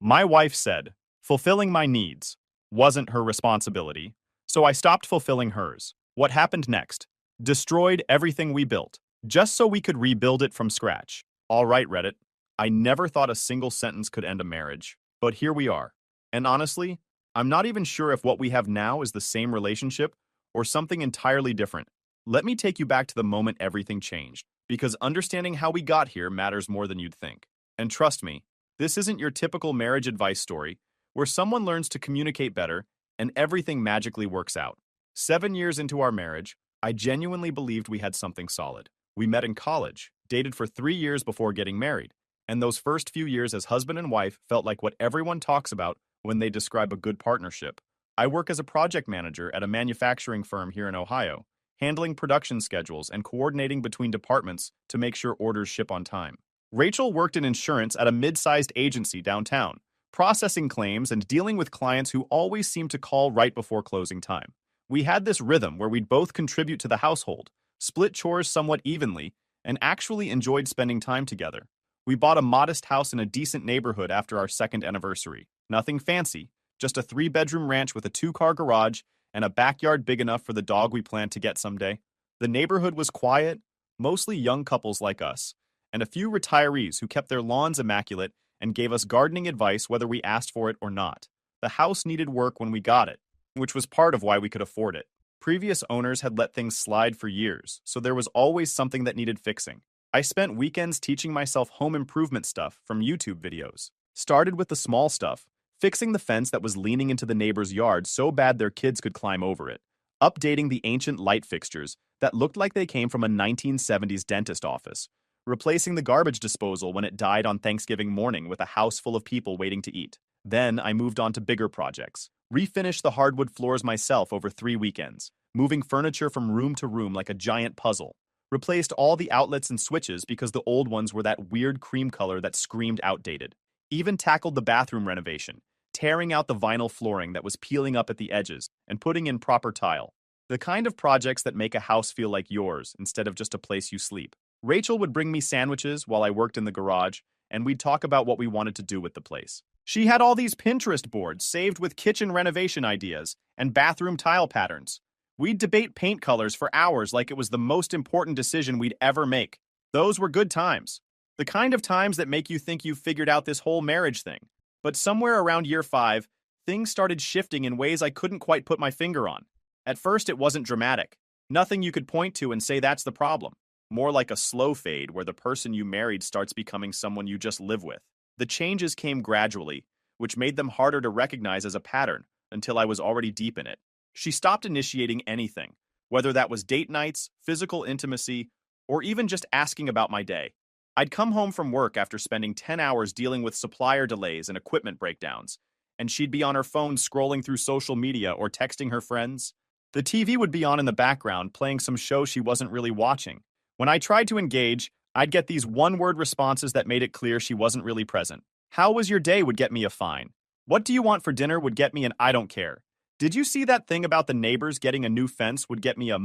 My wife said, fulfilling my needs wasn't her responsibility, so I stopped fulfilling hers. What happened next? Destroyed everything we built, just so we could rebuild it from scratch. All right, Reddit. I never thought a single sentence could end a marriage, but here we are. And honestly, I'm not even sure if what we have now is the same relationship or something entirely different. Let me take you back to the moment everything changed, because understanding how we got here matters more than you'd think. And trust me, this isn't your typical marriage advice story where someone learns to communicate better and everything magically works out. 7 years into our marriage, I genuinely believed we had something solid. We met in college, dated for 3 years before getting married, and those first few years as husband and wife felt like what everyone talks about when they describe a good partnership. I work as a project manager at a manufacturing firm here in Ohio, handling production schedules and coordinating between departments to make sure orders ship on time. Rachel worked in insurance at a mid-sized agency downtown, processing claims and dealing with clients who always seemed to call right before closing time. We had this rhythm where we'd both contribute to the household, split chores somewhat evenly, and actually enjoyed spending time together. We bought a modest house in a decent neighborhood after our second anniversary. Nothing fancy, just a 3-bedroom ranch with a 2-car garage and a backyard big enough for the dog we planned to get someday. The neighborhood was quiet, mostly young couples like us, and a few retirees who kept their lawns immaculate and gave us gardening advice whether we asked for it or not. The house needed work when we got it, which was part of why we could afford it. Previous owners had let things slide for years, so there was always something that needed fixing. I spent weekends teaching myself home improvement stuff from YouTube videos. Started with the small stuff, fixing the fence that was leaning into the neighbor's yard so bad their kids could climb over it, updating the ancient light fixtures that looked like they came from a 1970s dentist office, replacing the garbage disposal when it died on Thanksgiving morning with a house full of people waiting to eat. Then I moved on to bigger projects, refinished the hardwood floors myself over 3 weekends, moving furniture from room to room like a giant puzzle, replaced all the outlets and switches because the old ones were that weird cream color that screamed outdated, even tackled the bathroom renovation, tearing out the vinyl flooring that was peeling up at the edges and putting in proper tile. The kind of projects that make a house feel like yours instead of just a place you sleep. Rachel would bring me sandwiches while I worked in the garage, and we'd talk about what we wanted to do with the place. She had all these Pinterest boards saved with kitchen renovation ideas and bathroom tile patterns. We'd debate paint colors for hours like it was the most important decision we'd ever make. Those were good times. The kind of times that make you think you've figured out this whole marriage thing. But somewhere around year 5, things started shifting in ways I couldn't quite put my finger on. At first, it wasn't dramatic. Nothing you could point to and say that's the problem. More like a slow fade where the person you married starts becoming someone you just live with. The changes came gradually, which made them harder to recognize as a pattern until I was already deep in it. She stopped initiating anything, whether that was date nights, physical intimacy, or even just asking about my day. I'd come home from work after spending 10 hours dealing with supplier delays and equipment breakdowns, and she'd be on her phone scrolling through social media or texting her friends. The TV would be on in the background playing some show she wasn't really watching. When I tried to engage, I'd get these one-word responses that made it clear she wasn't really present. How was your day would get me a fine. What do you want for dinner would get me an I don't care. Did you see that thing about the neighbors getting a new fence would get me a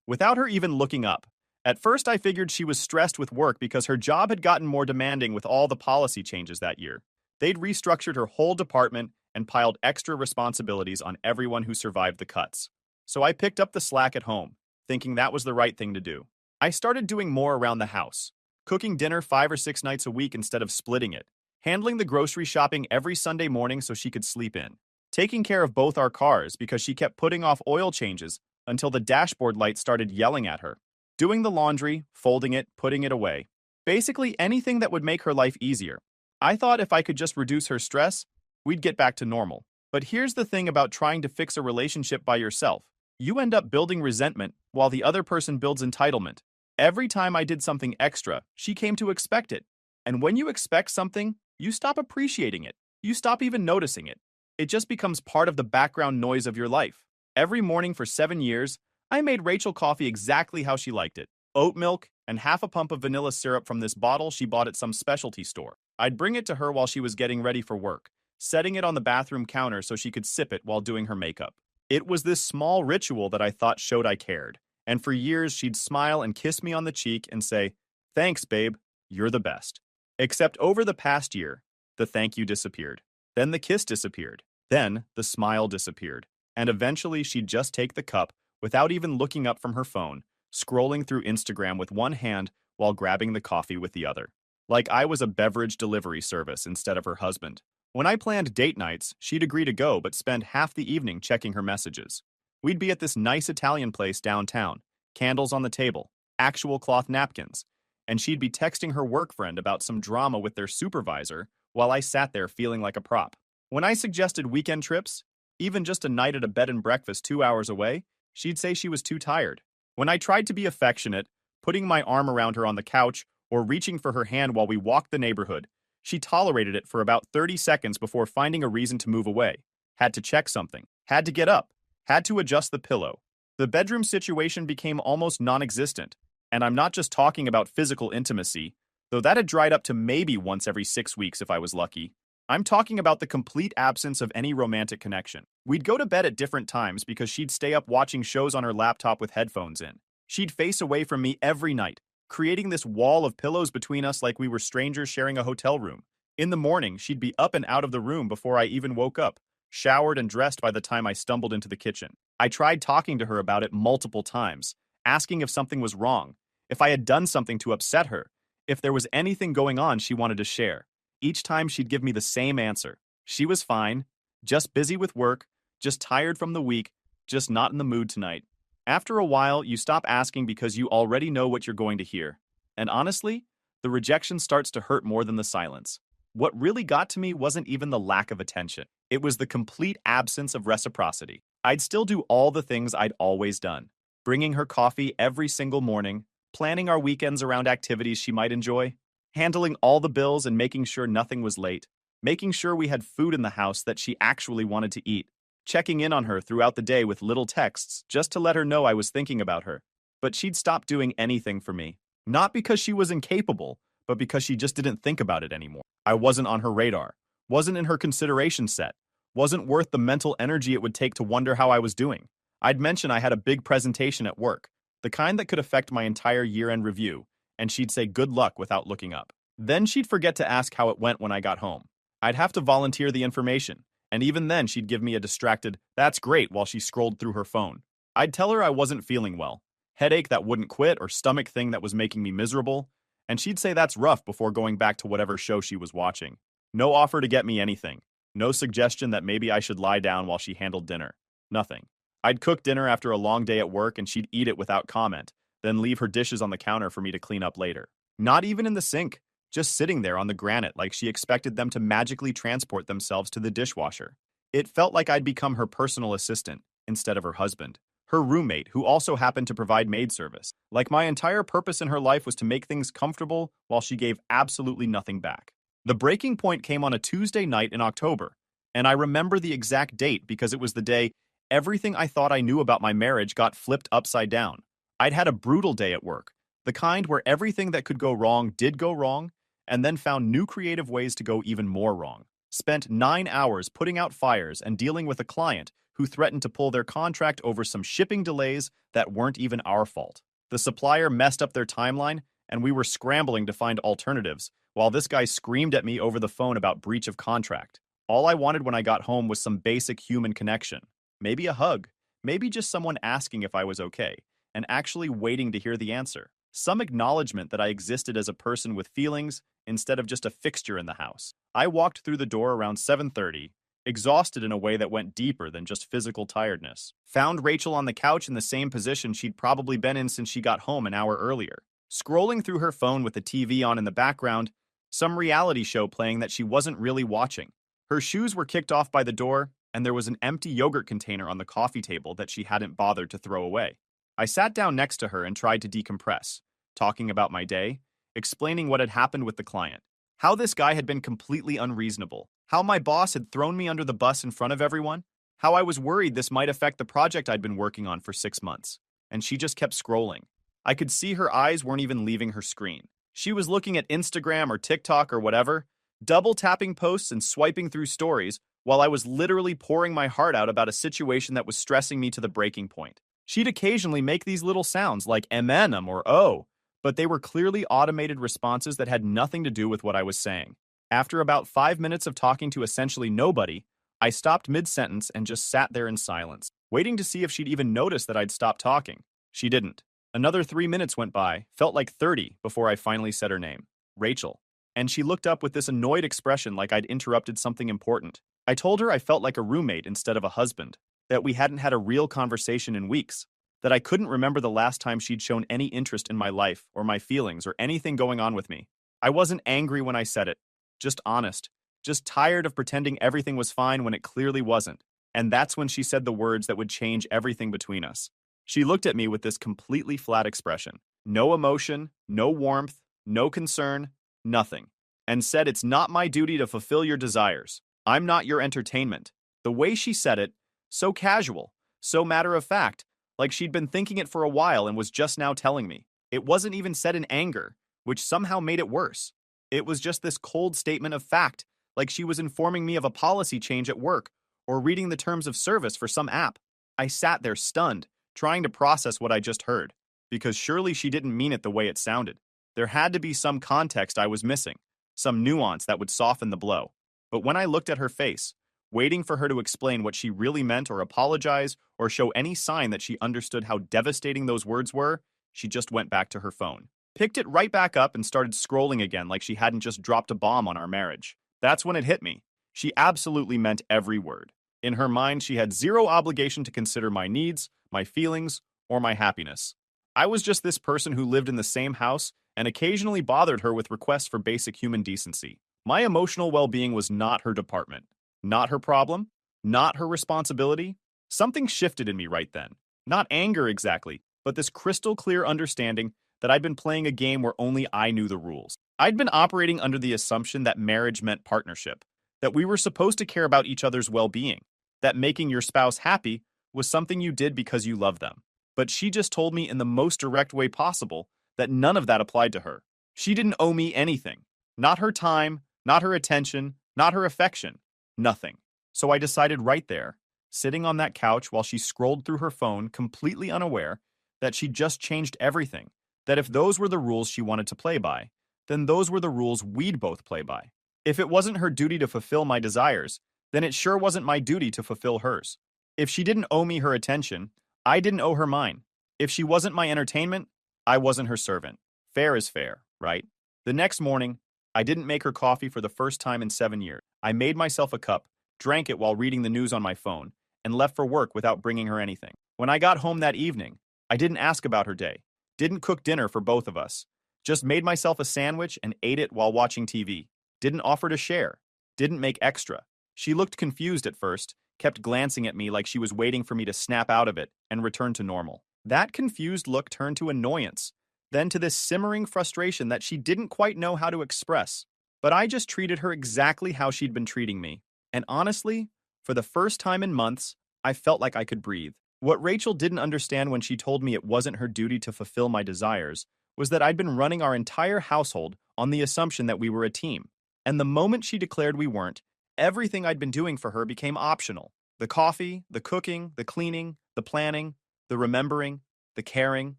without her even looking up. At first I figured she was stressed with work because her job had gotten more demanding with all the policy changes that year. They'd restructured her whole department and piled extra responsibilities on everyone who survived the cuts. So I picked up the slack at home, thinking that was the right thing to do. I started doing more around the house, cooking dinner 5 or 6 nights a week instead of splitting it, handling the grocery shopping every Sunday morning so she could sleep in, taking care of both our cars because she kept putting off oil changes until the dashboard light started yelling at her, doing the laundry, folding it, putting it away. Basically anything that would make her life easier. I thought if I could just reduce her stress, we'd get back to normal. But here's the thing about trying to fix a relationship by yourself. You end up building resentment while the other person builds entitlement. Every time I did something extra, she came to expect it. And when you expect something, you stop appreciating it. You stop even noticing it. It just becomes part of the background noise of your life. Every morning for 7 years, I made Rachel coffee exactly how she liked it. Oat milk and half a pump of vanilla syrup from this bottle she bought at some specialty store. I'd bring it to her while she was getting ready for work, setting it on the bathroom counter so she could sip it while doing her makeup. It was this small ritual that I thought showed I cared. And for years, she'd smile and kiss me on the cheek and say, "Thanks, babe, you're the best." Except over the past year, The thank you disappeared. Then the kiss disappeared. Then the smile disappeared. And eventually she'd just take the cup without even looking up from her phone, scrolling through Instagram with one hand while grabbing the coffee with the other. Like I was a beverage delivery service instead of her husband. When I planned date nights, she'd agree to go but spend half the evening checking her messages. We'd be at this nice Italian place downtown, candles on the table, actual cloth napkins, and she'd be texting her work friend about some drama with their supervisor while I sat there feeling like a prop. When I suggested weekend trips, even just a night at a bed and breakfast 2 hours away, she'd say she was too tired. When I tried to be affectionate, putting my arm around her on the couch or reaching for her hand while we walked the neighborhood, she tolerated it for about 30 seconds before finding a reason to move away. Had to check something. Had to get up. Had to adjust the pillow. The bedroom situation became almost non-existent. And I'm not just talking about physical intimacy, though that had dried up to maybe once every 6 weeks if I was lucky. I'm talking about the complete absence of any romantic connection. We'd go to bed at different times because she'd stay up watching shows on her laptop with headphones in. She'd face away from me every night, creating this wall of pillows between us like we were strangers sharing a hotel room. In the morning, she'd be up and out of the room before I even woke up, showered and dressed by the time I stumbled into the kitchen. I tried talking to her about it multiple times, asking if something was wrong, if I had done something to upset her, if there was anything going on she wanted to share. Each time she'd give me the same answer. She was fine, just busy with work, just tired from the week, just not in the mood tonight. After a while, you stop asking because you already know what you're going to hear. And honestly, the rejection starts to hurt more than the silence. What really got to me wasn't even the lack of attention. It was the complete absence of reciprocity. I'd still do all the things I'd always done. Bringing her coffee every single morning, planning our weekends around activities she might enjoy, handling all the bills and making sure nothing was late, making sure we had food in the house that she actually wanted to eat, checking in on her throughout the day with little texts just to let her know I was thinking about her. But she'd stop doing anything for me. Not because she was incapable, but because she just didn't think about it anymore. I wasn't on her radar, wasn't in her consideration set, wasn't worth the mental energy it would take to wonder how I was doing. I'd mention I had a big presentation at work, the kind that could affect my entire year-end review, and she'd say good luck without looking up. Then she'd forget to ask how it went when I got home. I'd have to volunteer the information, and even then she'd give me a distracted, "That's great," while she scrolled through her phone. I'd tell her I wasn't feeling well, headache that wouldn't quit or stomach thing that was making me miserable, and she'd say that's rough before going back to whatever show she was watching. No offer to get me anything. No suggestion that maybe I should lie down while she handled dinner. Nothing. I'd cook dinner after a long day at work and she'd eat it without comment, then leave her dishes on the counter for me to clean up later. Not even in the sink, just sitting there on the granite like she expected them to magically transport themselves to the dishwasher. It felt like I'd become her personal assistant instead of her husband, her roommate who also happened to provide maid service. Like my entire purpose in her life was to make things comfortable while she gave absolutely nothing back. The breaking point came on a Tuesday night in October, and I remember the exact date because it was the day everything I thought I knew about my marriage got flipped upside down. I'd had a brutal day at work, the kind where everything that could go wrong did go wrong, and then found new creative ways to go even more wrong. Spent 9 hours putting out fires and dealing with a client who threatened to pull their contract over some shipping delays that weren't even our fault. The supplier messed up their timeline, and we were scrambling to find alternatives, while this guy screamed at me over the phone about breach of contract. All I wanted when I got home was some basic human connection. Maybe a hug, maybe just someone asking if I was okay, and actually waiting to hear the answer. Some acknowledgement that I existed as a person with feelings instead of just a fixture in the house. I walked through the door around 7:30, exhausted in a way that went deeper than just physical tiredness. Found Rachel on the couch in the same position she'd probably been in since she got home an hour earlier. Scrolling through her phone with the TV on in the background, some reality show playing that she wasn't really watching. Her shoes were kicked off by the door, and there was an empty yogurt container on the coffee table that she hadn't bothered to throw away. I sat down next to her and tried to decompress, talking about my day, explaining what had happened with the client, how this guy had been completely unreasonable, how my boss had thrown me under the bus in front of everyone, how I was worried this might affect the project I'd been working on for 6 months. And she just kept scrolling. I could see her eyes weren't even leaving her screen. She was looking at Instagram or TikTok or whatever, double tapping posts and swiping through stories, while I was literally pouring my heart out about a situation that was stressing me to the breaking point. She'd occasionally make these little sounds like or "oh," but they were clearly automated responses that had nothing to do with what I was saying. After about 5 minutes of talking to essentially nobody, I stopped mid-sentence and just sat there in silence, waiting to see if she'd even notice that I'd stopped talking. She didn't. Another 3 minutes went by, felt like 30, before I finally said her name. Rachel. And she looked up with this annoyed expression like I'd interrupted something important. I told her I felt like a roommate instead of a husband, that we hadn't had a real conversation in weeks, that I couldn't remember the last time she'd shown any interest in my life or my feelings or anything going on with me. I wasn't angry when I said it, just honest, just tired of pretending everything was fine when it clearly wasn't. And that's when she said the words that would change everything between us. She looked at me with this completely flat expression. No emotion, no warmth, no concern, nothing. And said it's not my duty to fulfill your desires. I'm not your entertainment. The way she said it, so casual, so matter of fact, like she'd been thinking it for a while and was just now telling me. It wasn't even said in anger, which somehow made it worse. It was just this cold statement of fact, like she was informing me of a policy change at work or reading the terms of service for some app. I sat there stunned, trying to process what I just heard, because surely she didn't mean it the way it sounded. There had to be some context I was missing, some nuance that would soften the blow. But when I looked at her face, waiting for her to explain what she really meant or apologize or show any sign that she understood how devastating those words were, she just went back to her phone. Picked it right back up and started scrolling again like she hadn't just dropped a bomb on our marriage. That's when it hit me. She absolutely meant every word. In her mind, she had zero obligation to consider my needs, my feelings, or my happiness. I was just this person who lived in the same house and occasionally bothered her with requests for basic human decency. My emotional well-being was not her department, not her problem, not her responsibility. Something shifted in me right then. Not anger exactly, but this crystal clear understanding that I'd been playing a game where only I knew the rules. I'd been operating under the assumption that marriage meant partnership, that we were supposed to care about each other's well-being, that making your spouse happy was something you did because you love them. But she just told me in the most direct way possible that none of that applied to her. She didn't owe me anything. Not her time, not her attention, not her affection. Nothing. So I decided right there, sitting on that couch while she scrolled through her phone completely unaware, that she'd just changed everything. That if those were the rules she wanted to play by, then those were the rules we'd both play by. If it wasn't her duty to fulfill my desires, then it sure wasn't my duty to fulfill hers. If she didn't owe me her attention, I didn't owe her mine. If she wasn't my entertainment, I wasn't her servant. Fair is fair, right? The next morning, I didn't make her coffee for the first time in 7 years. I made myself a cup, drank it while reading the news on my phone, and left for work without bringing her anything. When I got home that evening, I didn't ask about her day, didn't cook dinner for both of us, just made myself a sandwich and ate it while watching TV. Didn't offer to share, didn't make extra. She looked confused at first, kept glancing at me like she was waiting for me to snap out of it and return to normal. That confused look turned to annoyance, then to this simmering frustration that she didn't quite know how to express. But I just treated her exactly how she'd been treating me. And honestly, for the first time in months, I felt like I could breathe. What Rachel didn't understand when she told me it wasn't her duty to fulfill my desires was that I'd been running our entire household on the assumption that we were a team. And the moment she declared we weren't, everything I'd been doing for her became optional. The coffee, the cooking, the cleaning, the planning, the remembering, the caring,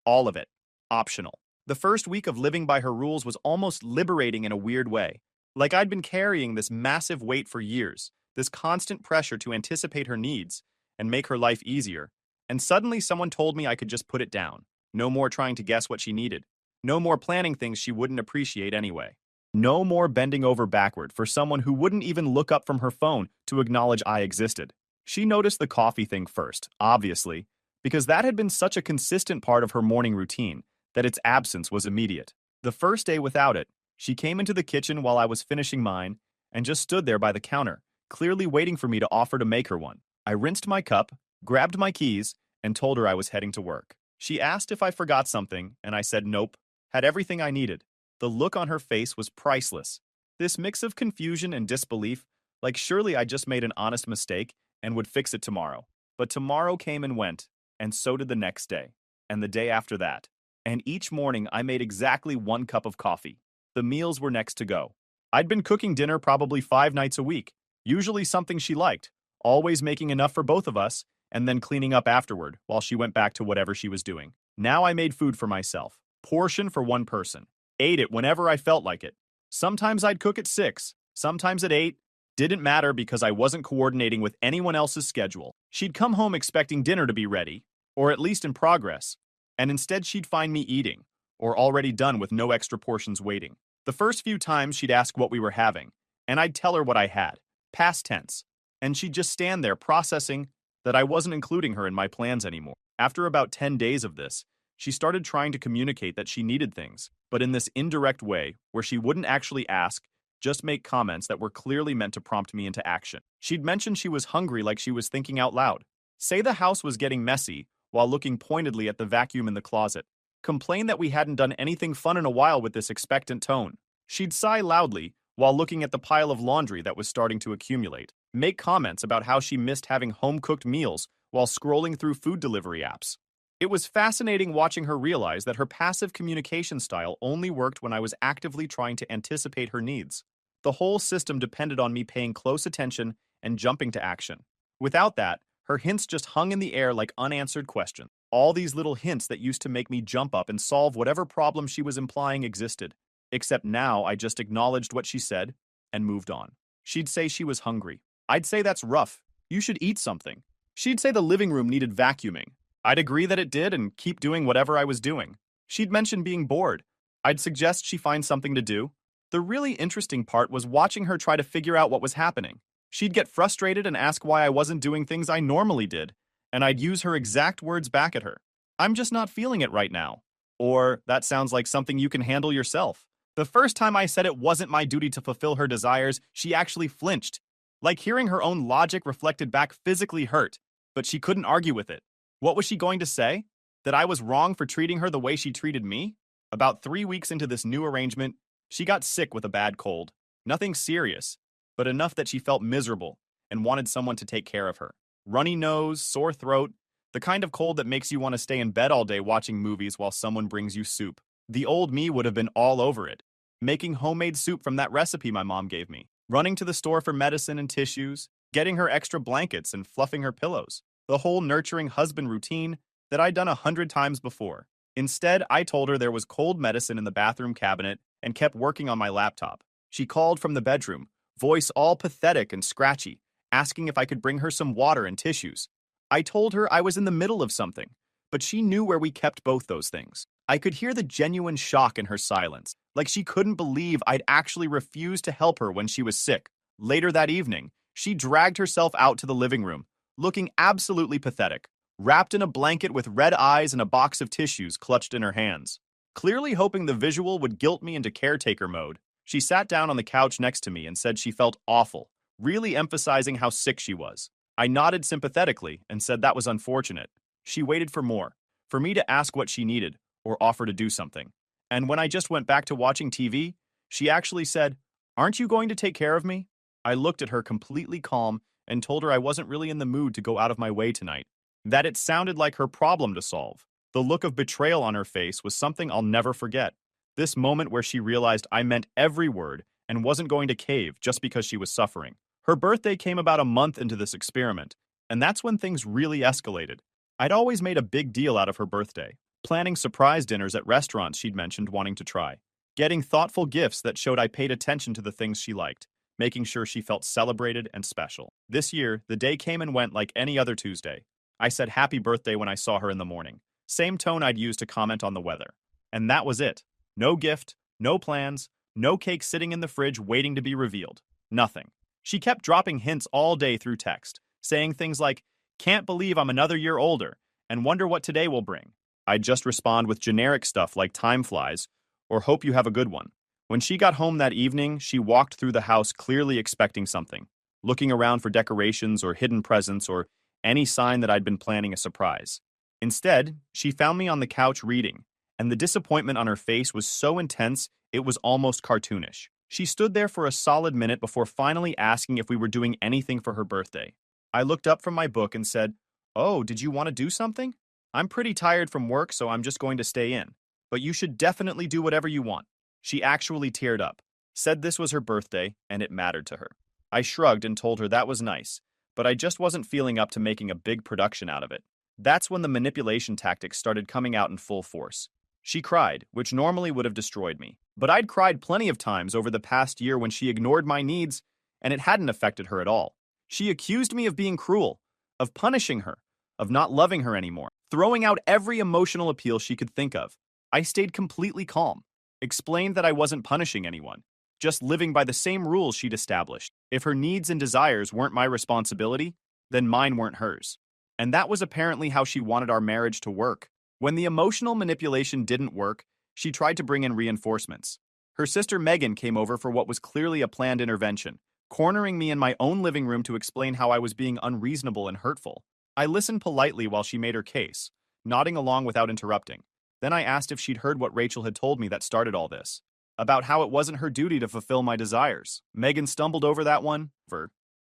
all of it. Optional. The first week of living by her rules was almost liberating in a weird way. Like I'd been carrying this massive weight for years, this constant pressure to anticipate her needs and make her life easier. And suddenly someone told me I could just put it down. No more trying to guess what she needed. No more planning things she wouldn't appreciate anyway. No more bending over backward for someone who wouldn't even look up from her phone to acknowledge I existed. She noticed the coffee thing first, obviously, because that had been such a consistent part of her morning routine that its absence was immediate. The first day without it, she came into the kitchen while I was finishing mine and just stood there by the counter, clearly waiting for me to offer to make her one. I rinsed my cup, grabbed my keys, and told her I was heading to work. She asked if I forgot something, and I said nope, had everything I needed. The look on her face was priceless. This mix of confusion and disbelief, like surely I just made an honest mistake and would fix it tomorrow. But tomorrow came and went, and so did the next day, and the day after that. And each morning I made exactly 1 cup of coffee. The meals were next to go. I'd been cooking dinner probably 5 nights a week, usually something she liked, always making enough for both of us, and then cleaning up afterward while she went back to whatever she was doing. Now I made food for myself, portion for 1 person, ate it whenever I felt like it. Sometimes I'd cook at 6, Sometimes at 8. Didn't matter because I wasn't coordinating with anyone else's schedule. She'd come home expecting dinner to be ready, or at least in progress, and instead she'd find me eating, or already done with no extra portions waiting. The first few times she'd ask what we were having, and I'd tell her what I had, past tense, and she'd just stand there processing that I wasn't including her in my plans anymore. After about 10 days of this, she started trying to communicate that she needed things, but in this indirect way where she wouldn't actually ask, just make comments that were clearly meant to prompt me into action. She'd mention she was hungry like she was thinking out loud. Say the house was getting messy while looking pointedly at the vacuum in the closet. Complain that we hadn't done anything fun in a while with this expectant tone. She'd sigh loudly while looking at the pile of laundry that was starting to accumulate. Make comments about how she missed having home-cooked meals while scrolling through food delivery apps. It was fascinating watching her realize that her passive communication style only worked when I was actively trying to anticipate her needs. The whole system depended on me paying close attention and jumping to action. Without that, her hints just hung in the air like unanswered questions. All these little hints that used to make me jump up and solve whatever problem she was implying existed. Except now I just acknowledged what she said and moved on. She'd say she was hungry. I'd say that's rough. You should eat something. She'd say the living room needed vacuuming. I'd agree that it did and keep doing whatever I was doing. She'd mention being bored. I'd suggest she find something to do. The really interesting part was watching her try to figure out what was happening. She'd get frustrated and ask why I wasn't doing things I normally did, and I'd use her exact words back at her. I'm just not feeling it right now. Or, that sounds like something you can handle yourself. The first time I said it wasn't my duty to fulfill her desires, she actually flinched. Like hearing her own logic reflected back physically hurt, but she couldn't argue with it. What was she going to say? That I was wrong for treating her the way she treated me? About 3 weeks into this new arrangement, she got sick with a bad cold. Nothing serious, but enough that she felt miserable and wanted someone to take care of her. Runny nose, sore throat, the kind of cold that makes you want to stay in bed all day watching movies while someone brings you soup. The old me would have been all over it, making homemade soup from that recipe my mom gave me, running to the store for medicine and tissues, getting her extra blankets and fluffing her pillows. The whole nurturing husband routine that I'd done 100 times before. Instead, I told her there was cold medicine in the bathroom cabinet and kept working on my laptop. She called from the bedroom, voice all pathetic and scratchy, asking if I could bring her some water and tissues. I told her I was in the middle of something, but she knew where we kept both those things. I could hear the genuine shock in her silence, like she couldn't believe I'd actually refused to help her when she was sick. Later that evening, she dragged herself out to the living room, looking absolutely pathetic, wrapped in a blanket with red eyes and a box of tissues clutched in her hands. Clearly hoping the visual would guilt me into caretaker mode, she sat down on the couch next to me and said she felt awful, really emphasizing how sick she was. I nodded sympathetically and said that was unfortunate. She waited for more, for me to ask what she needed or offer to do something. And when I just went back to watching TV, she actually said, "Aren't you going to take care of me?" I looked at her completely calm and told her I wasn't really in the mood to go out of my way tonight, that it sounded like her problem to solve. The look of betrayal on her face was something I'll never forget. This moment where she realized I meant every word and wasn't going to cave just because she was suffering. Her birthday came about a month into this experiment, and that's when things really escalated. I'd always made a big deal out of her birthday, planning surprise dinners at restaurants she'd mentioned wanting to try, getting thoughtful gifts that showed I paid attention to the things she liked, making sure she felt celebrated and special. This year, the day came and went like any other Tuesday. I said happy birthday when I saw her in the morning. Same tone I'd used to comment on the weather. And that was it. No gift, no plans, no cake sitting in the fridge waiting to be revealed. Nothing. She kept dropping hints all day through text, saying things like, "Can't believe I'm another year older, and wonder what today will bring." I'd just respond with generic stuff like "time flies," or "hope you have a good one." When she got home that evening, she walked through the house clearly expecting something, looking around for decorations or hidden presents or any sign that I'd been planning a surprise. Instead, she found me on the couch reading, and the disappointment on her face was so intense it was almost cartoonish. She stood there for a solid minute before finally asking if we were doing anything for her birthday. I looked up from my book and said, "Oh, did you want to do something? I'm pretty tired from work, so I'm just going to stay in. But you should definitely do whatever you want." She actually teared up, said this was her birthday, and it mattered to her. I shrugged and told her that was nice, but I just wasn't feeling up to making a big production out of it. That's when the manipulation tactics started coming out in full force. She cried, which normally would have destroyed me, But I'd cried plenty of times over the past year when she ignored my needs, and it hadn't affected her at all. She accused me of being cruel, of punishing her, of not loving her anymore, throwing out every emotional appeal she could think of. I stayed completely calm, explained that I wasn't punishing anyone, just living by the same rules she'd established. If her needs and desires weren't my responsibility, then mine weren't hers. And that was apparently how she wanted our marriage to work. When the emotional manipulation didn't work, she tried to bring in reinforcements. Her sister Megan came over for what was clearly a planned intervention, cornering me in my own living room to explain how I was being unreasonable and hurtful. I listened politely while she made her case, nodding along without interrupting. Then I asked if she'd heard what Rachel had told me that started all this, about how it wasn't her duty to fulfill my desires. Megan stumbled over that one,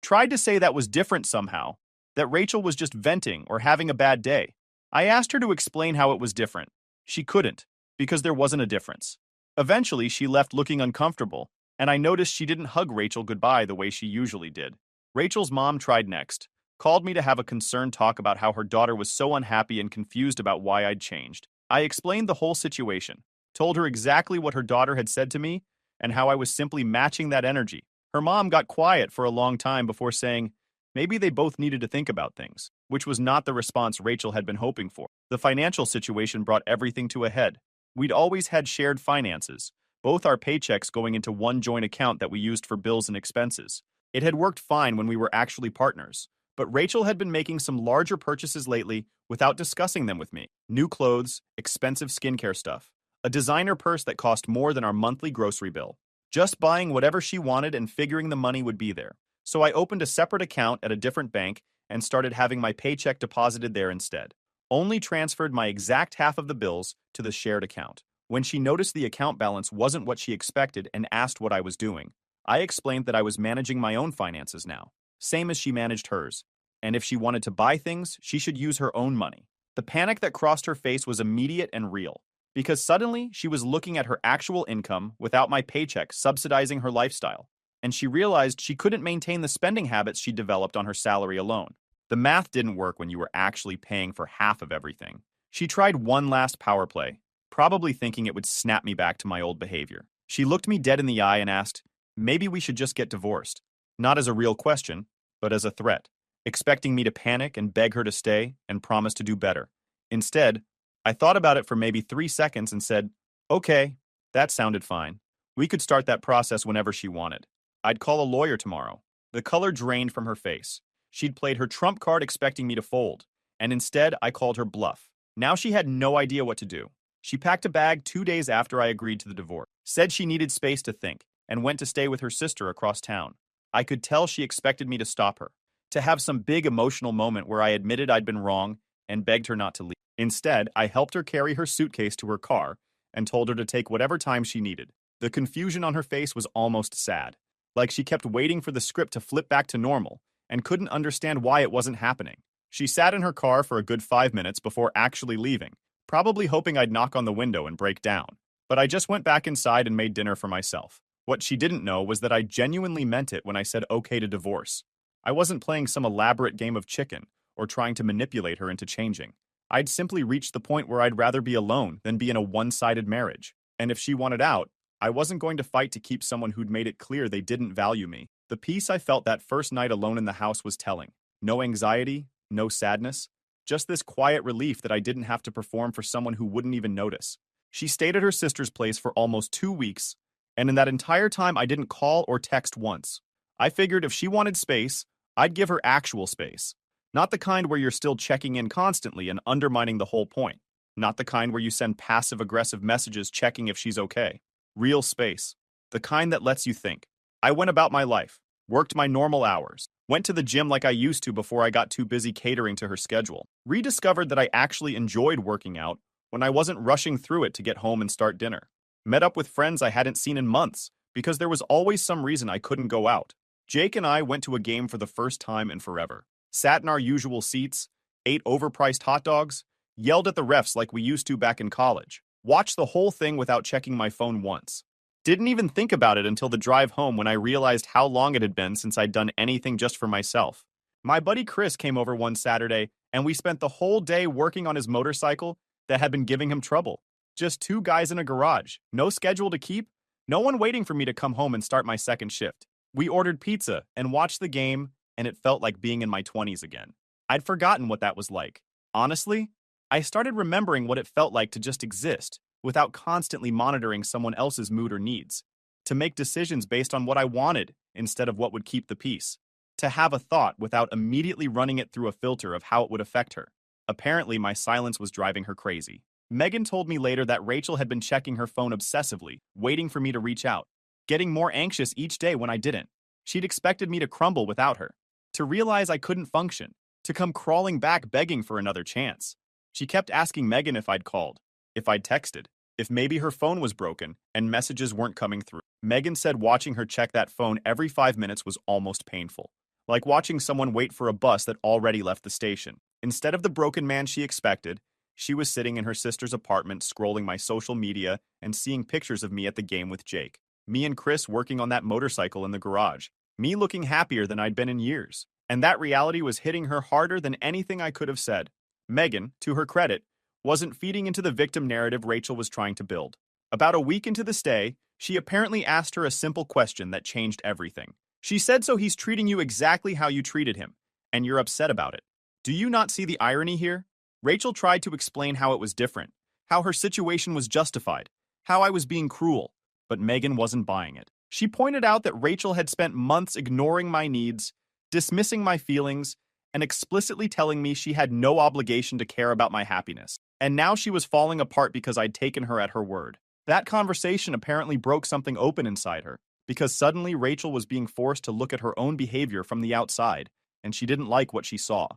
tried to say that was different somehow, that Rachel was just venting or having a bad day. I asked her to explain how it was different. She couldn't, because there wasn't a difference. Eventually, she left looking uncomfortable, and I noticed she didn't hug Rachel goodbye the way she usually did. Rachel's mom tried next, called me to have a concerned talk about how her daughter was so unhappy and confused about why I'd changed. I explained the whole situation, told her exactly what her daughter had said to me, and how I was simply matching that energy. Her mom got quiet for a long time before saying, maybe they both needed to think about things, which was not the response Rachel had been hoping for. The financial situation brought everything to a head. We'd always had shared finances, both our paychecks going into one joint account that we used for bills and expenses. It had worked fine when we were actually partners, but Rachel had been making some larger purchases lately without discussing them with me. New clothes, expensive skincare stuff, a designer purse that cost more than our monthly grocery bill. Just buying whatever she wanted and figuring the money would be there. So I opened a separate account at a different bank and started having my paycheck deposited there instead. Only transferred my exact half of the bills to the shared account. When she noticed the account balance wasn't what she expected and asked what I was doing, I explained that I was managing my own finances now, same as she managed hers. And if she wanted to buy things, she should use her own money. The panic that crossed her face was immediate and real, because suddenly she was looking at her actual income without my paycheck subsidizing her lifestyle, and she realized she couldn't maintain the spending habits she developed on her salary alone. The math didn't work when you were actually paying for half of everything. She tried one last power play, probably thinking it would snap me back to my old behavior. She looked me dead in the eye and asked, maybe we should just get divorced. Not as a real question, but as a threat, expecting me to panic and beg her to stay and promise to do better. Instead, I thought about it for maybe 3 seconds and said, okay, that sounded fine. We could start that process whenever she wanted. I'd call a lawyer tomorrow. The color drained from her face. She'd played her trump card expecting me to fold, and instead I called her bluff. Now she had no idea what to do. She packed a bag 2 days after I agreed to the divorce, said she needed space to think, and went to stay with her sister across town. I could tell she expected me to stop her, to have some big emotional moment where I admitted I'd been wrong and begged her not to leave. Instead, I helped her carry her suitcase to her car and told her to take whatever time she needed. The confusion on her face was almost sad, like she kept waiting for the script to flip back to normal and couldn't understand why it wasn't happening. She sat in her car for a good 5 minutes before actually leaving, probably hoping I'd knock on the window and break down. But I just went back inside and made dinner for myself. What she didn't know was that I genuinely meant it when I said okay to divorce. I wasn't playing some elaborate game of chicken or trying to manipulate her into changing. I'd simply reached the point where I'd rather be alone than be in a one-sided marriage. And if she wanted out, I wasn't going to fight to keep someone who'd made it clear they didn't value me. The peace I felt that first night alone in the house was telling. No anxiety, no sadness, just this quiet relief that I didn't have to perform for someone who wouldn't even notice. She stayed at her sister's place for almost 2 weeks, and in that entire time I didn't call or text once. I figured if she wanted space, I'd give her actual space. Not the kind where you're still checking in constantly and undermining the whole point. Not the kind where you send passive-aggressive messages checking if she's okay. Real space. The kind that lets you think. I went about my life, worked my normal hours, went to the gym like I used to before I got too busy catering to her schedule, rediscovered that I actually enjoyed working out when I wasn't rushing through it to get home and start dinner, met up with friends I hadn't seen in months because there was always some reason I couldn't go out. Jake and I went to a game for the first time in forever, sat in our usual seats, ate overpriced hot dogs, yelled at the refs like we used to back in college, watched the whole thing without checking my phone once. Didn't even think about it until the drive home when I realized how long it had been since I'd done anything just for myself. My buddy Chris came over one Saturday, and we spent the whole day working on his motorcycle that had been giving him trouble. Just 2 guys in a garage, no schedule to keep, No one waiting for me to come home and start my second shift. We ordered pizza and watched the game, and it felt like being in my 20s again. I'd forgotten what that was like. Honestly, I started remembering what it felt like to just exist, without constantly monitoring someone else's mood or needs. To make decisions based on what I wanted, instead of what would keep the peace. To have a thought without immediately running it through a filter of how it would affect her. Apparently, my silence was driving her crazy. Megan told me later that Rachel had been checking her phone obsessively, waiting for me to reach out, getting more anxious each day when I didn't. She'd expected me to crumble without her, to realize I couldn't function, to come crawling back begging for another chance. She kept asking Megan if I'd called, if I'd texted, if maybe her phone was broken and messages weren't coming through. Megan said watching her check that phone every 5 minutes was almost painful, like watching someone wait for a bus that already left the station. Instead of the broken man she expected, she was sitting in her sister's apartment scrolling my social media and seeing pictures of me at the game with Jake. Me and Chris working on that motorcycle in the garage. Me looking happier than I'd been in years. And that reality was hitting her harder than anything I could have said. Megan, to her credit, wasn't feeding into the victim narrative Rachel was trying to build. About a week into the stay, she apparently asked her a simple question that changed everything. She said, "So he's treating you exactly how you treated him, and you're upset about it. Do you not see the irony here?" Rachel tried to explain how it was different, how her situation was justified, how I was being cruel, but Megan wasn't buying it. She pointed out that Rachel had spent months ignoring my needs, dismissing my feelings, and explicitly telling me she had no obligation to care about my happiness. And now she was falling apart because I'd taken her at her word. That conversation apparently broke something open inside her, because suddenly Rachel was being forced to look at her own behavior from the outside, and she didn't like what she saw.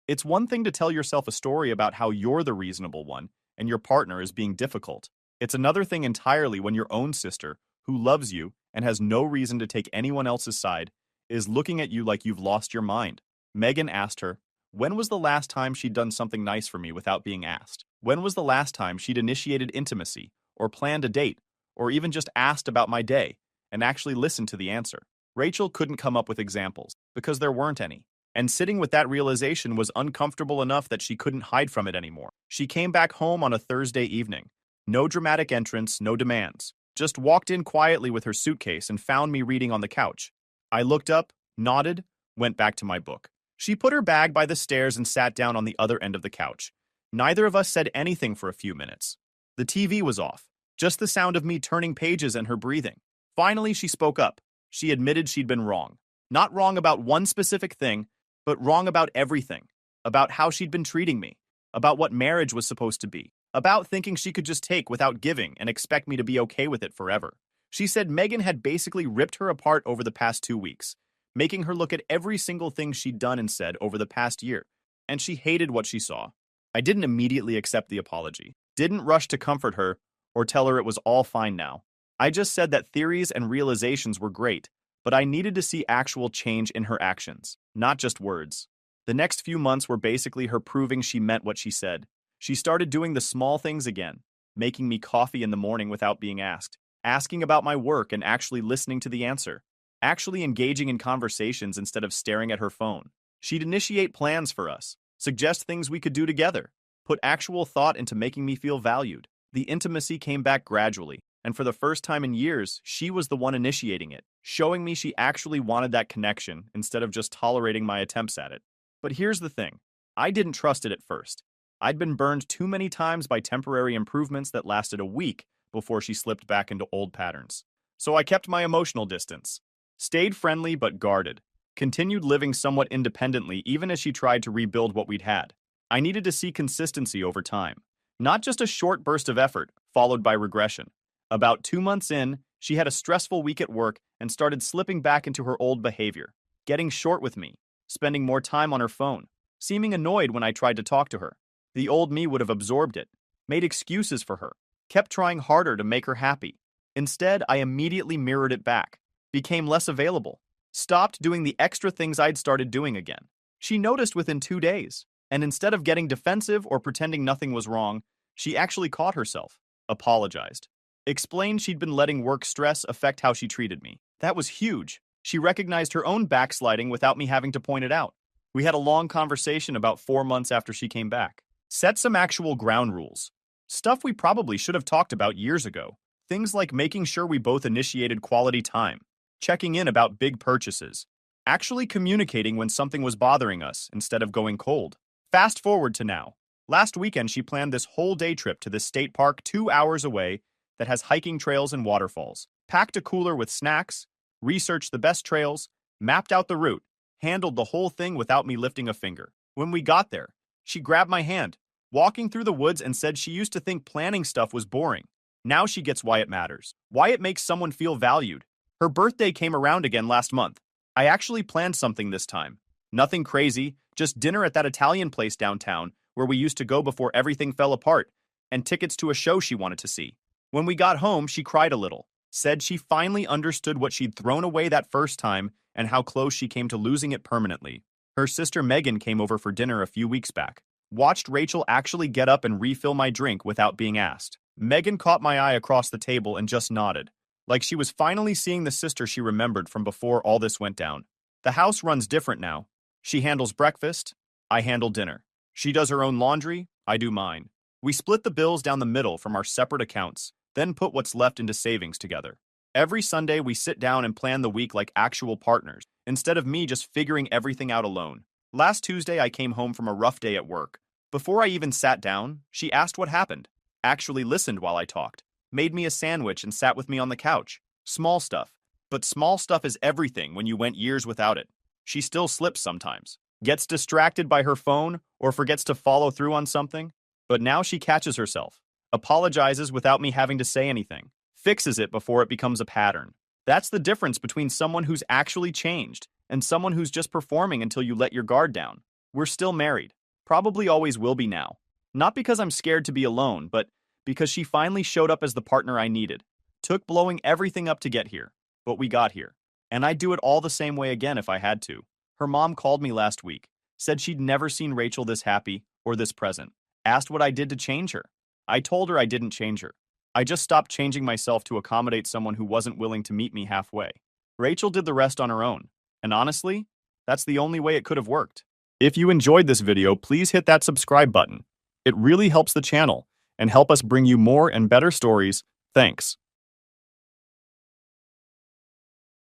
It's one thing to tell yourself a story about how you're the reasonable one, and your partner is being difficult. It's another thing entirely when your own sister, who loves you and has no reason to take anyone else's side, is looking at you like you've lost your mind. Megan asked her, when was the last time she'd done something nice for me without being asked? When was the last time she'd initiated intimacy, or planned a date, or even just asked about my day, and actually listened to the answer? Rachel couldn't come up with examples, because there weren't any. And sitting with that realization was uncomfortable enough that she couldn't hide from it anymore. She came back home on a Thursday evening. No dramatic entrance, no demands. Just walked in quietly with her suitcase and found me reading on the couch. I looked up, nodded, went back to my book. She put her bag by the stairs and sat down on the other end of the couch. Neither of us said anything for a few minutes. The TV was off, just the sound of me turning pages and her breathing. Finally, she spoke up. She admitted she'd been wrong. Not wrong about one specific thing, but wrong about everything. About how she'd been treating me. About what marriage was supposed to be. About thinking she could just take without giving and expect me to be okay with it forever. She said Megan had basically ripped her apart over the past 2 weeks, making her look at every single thing she'd done and said over the past year, and she hated what she saw. I didn't immediately accept the apology, didn't rush to comfort her or tell her it was all fine now. I just said that theories and realizations were great, but I needed to see actual change in her actions, not just words. The next few months were basically her proving she meant what she said. She started doing the small things again, making me coffee in the morning without being asked, asking about my work and actually listening to the answer, actually engaging in conversations instead of staring at her phone. She'd initiate plans for us, suggest things we could do together, put actual thought into making me feel valued. The intimacy came back gradually, and for the first time in years, she was the one initiating it, showing me she actually wanted that connection instead of just tolerating my attempts at it. But here's the thing, I didn't trust it at first. I'd been burned too many times by temporary improvements that lasted a week before she slipped back into old patterns. So I kept my emotional distance, stayed friendly but guarded, continued living somewhat independently even as she tried to rebuild what we'd had. I needed to see consistency over time, not just a short burst of effort followed by regression. About 2 months in, she had a stressful week at work and started slipping back into her old behavior, getting short with me, spending more time on her phone, seeming annoyed when I tried to talk to her. The old me would have absorbed it, made excuses for her, kept trying harder to make her happy. Instead, I immediately mirrored it back, became less available, stopped doing the extra things I'd started doing again. She noticed within 2 days, and instead of getting defensive or pretending nothing was wrong, she actually caught herself, apologized, explained she'd been letting work stress affect how she treated me. That was huge. She recognized her own backsliding without me having to point it out. We had a long conversation about 4 months after she came back. Set some actual ground rules. Stuff we probably should have talked about years ago. Things like making sure we both initiated quality time, checking in about big purchases, actually communicating when something was bothering us instead of going cold. Fast forward to now. Last weekend, she planned this whole day trip to this state park 2 hours away that has hiking trails and waterfalls, packed a cooler with snacks, researched the best trails, mapped out the route, handled the whole thing without me lifting a finger. When we got there, she grabbed my hand, walking through the woods, and said she used to think planning stuff was boring. Now she gets why it matters, why it makes someone feel valued. Her birthday came around again last month. I actually planned something this time. Nothing crazy, just dinner at that Italian place downtown where we used to go before everything fell apart, and tickets to a show she wanted to see. When we got home, she cried a little, said she finally understood what she'd thrown away that first time and how close she came to losing it permanently. Her sister Megan came over for dinner a few weeks back. Watched Rachel actually get up and refill my drink without being asked. Megan caught my eye across the table and just nodded, like she was finally seeing the sister she remembered from before all this went down. The house runs different now. She handles breakfast, I handle dinner. She does her own laundry, I do mine. We split the bills down the middle from our separate accounts, then put what's left into savings together. Every Sunday, we sit down and plan the week like actual partners, instead of me just figuring everything out alone. Last Tuesday, I came home from a rough day at work. Before I even sat down, she asked what happened, actually listened while I talked, made me a sandwich and sat with me on the couch. Small stuff. But small stuff is everything when you went years without it. She still slips sometimes, gets distracted by her phone, or forgets to follow through on something. But now she catches herself, apologizes without me having to say anything, fixes it before it becomes a pattern. That's the difference between someone who's actually changed and someone who's just performing until you let your guard down. We're still married. Probably always will be now. Not because I'm scared to be alone, but because she finally showed up as the partner I needed. Took blowing everything up to get here, but we got here. And I'd do it all the same way again if I had to. Her mom called me last week, said she'd never seen Rachel this happy or this present. Asked what I did to change her. I told her I didn't change her. I just stopped changing myself to accommodate someone who wasn't willing to meet me halfway. Rachel did the rest on her own. And honestly, that's the only way it could have worked. If you enjoyed this video, please hit that subscribe button. It really helps the channel and help us bring you more and better stories. Thanks.